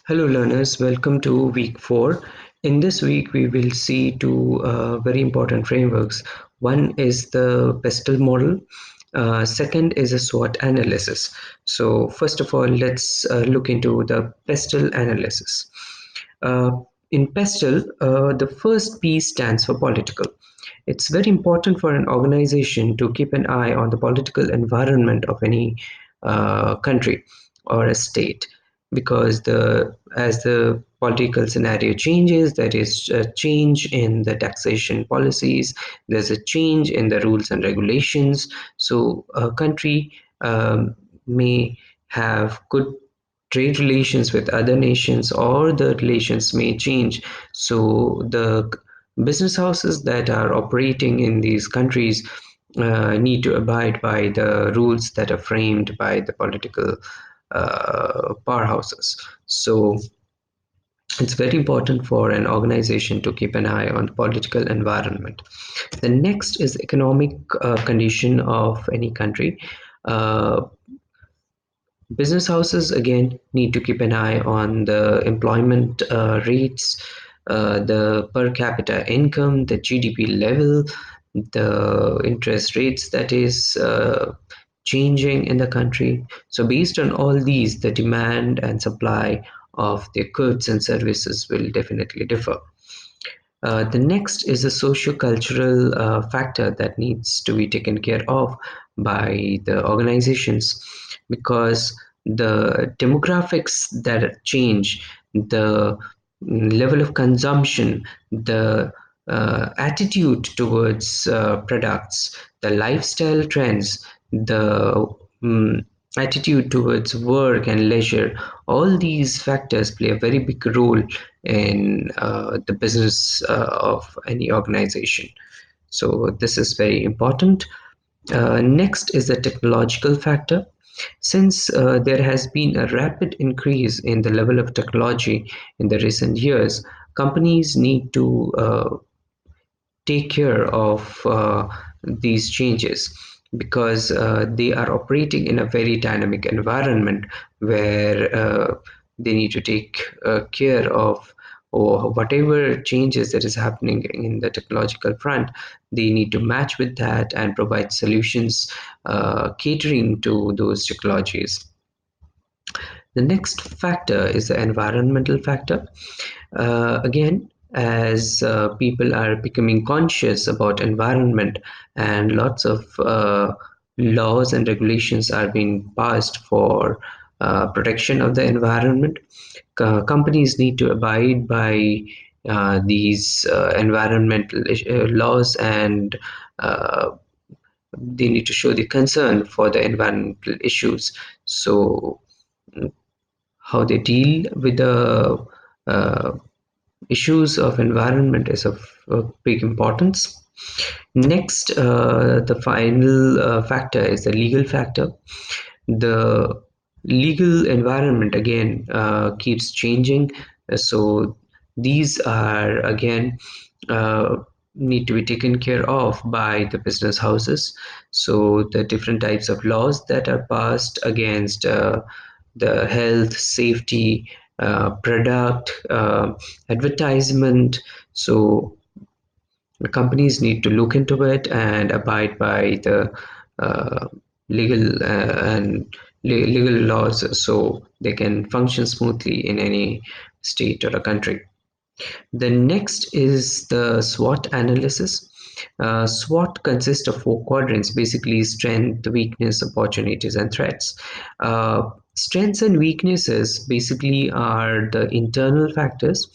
Hello, learners. Welcome to week 4. In this week, we will see two very important frameworks. One is the pestle model, second is a SWOT analysis. So, first of all, let's look into the pestle analysis. Uh, in pestle, the first P stands for political. It's very important for an organization to keep an eye on the political environment of any country or a state, because the as the political scenario changes, there is a change in the taxation policies, there's a change in the rules and regulations. So a country may have good trade relations with other nations, or the relations may change. So the business houses that are operating in these countries need to abide by the rules that are framed by the political powerhouses. So it's very important for an organization to keep an eye on the political environment. The next is economic condition of any country. Uh, Business houses again need to keep an eye on the employment rates, the per capita income, the GDP level, the interest rates that is changing in the country. So, based on all these, the demand and supply of the goods and services will definitely differ. The next is a socio-cultural factor that needs to be taken care of by the organizations, because the demographics that change, the level of consumption, the attitude towards products, the lifestyle trends, the um, attitude towards work and leisure, all these factors play a very big role in the business of any organization. So, this is very important. Next is the technological factor. Since there has been a rapid increase in the level of technology in the recent years, companies need to take care of these changes, because they are operating in a very dynamic environment where they need to take care of, or whatever changes that is happening in the technological front, they need to match with that and provide solutions catering to those technologies. The next factor is the environmental factor. Again, as people are becoming conscious about environment, and lots of laws and regulations are being passed for protection of the environment, companies need to abide by these environmental laws, and uh, they need to show the concern for the environmental issues. So how they deal with the uh, issues of environment is of big importance. Next, the final factor is the legal factor. The legal environment again keeps changing. So these are again need to be taken care of by the business houses. So the different types of laws that are passed against the health, safety, product, advertisement. So the companies need to look into it and abide by the uh, legal and legal laws, so they can function smoothly in any state or a country. The next is the SWOT analysis. SWOT consists of four quadrants, basically strength, weakness, opportunities, and threats. Strengths and weaknesses basically are the internal factors,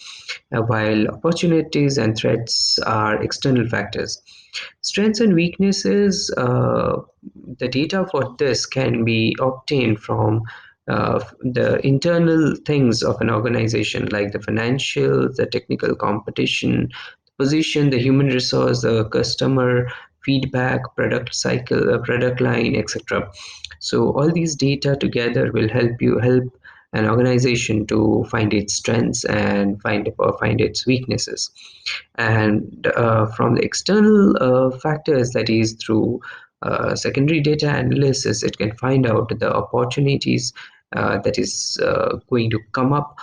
while opportunities and threats are external factors. Strengths and weaknesses, the data for this can be obtained from the internal things of an organization, like the financial, the technical competition, position, the human resource, the customer feedback, product cycle, product line, etc. So all these data together will help an organization to find its strengths and find its weaknesses. And from the external factors, that is through secondary data analysis, it can find out the opportunities that is going to come up,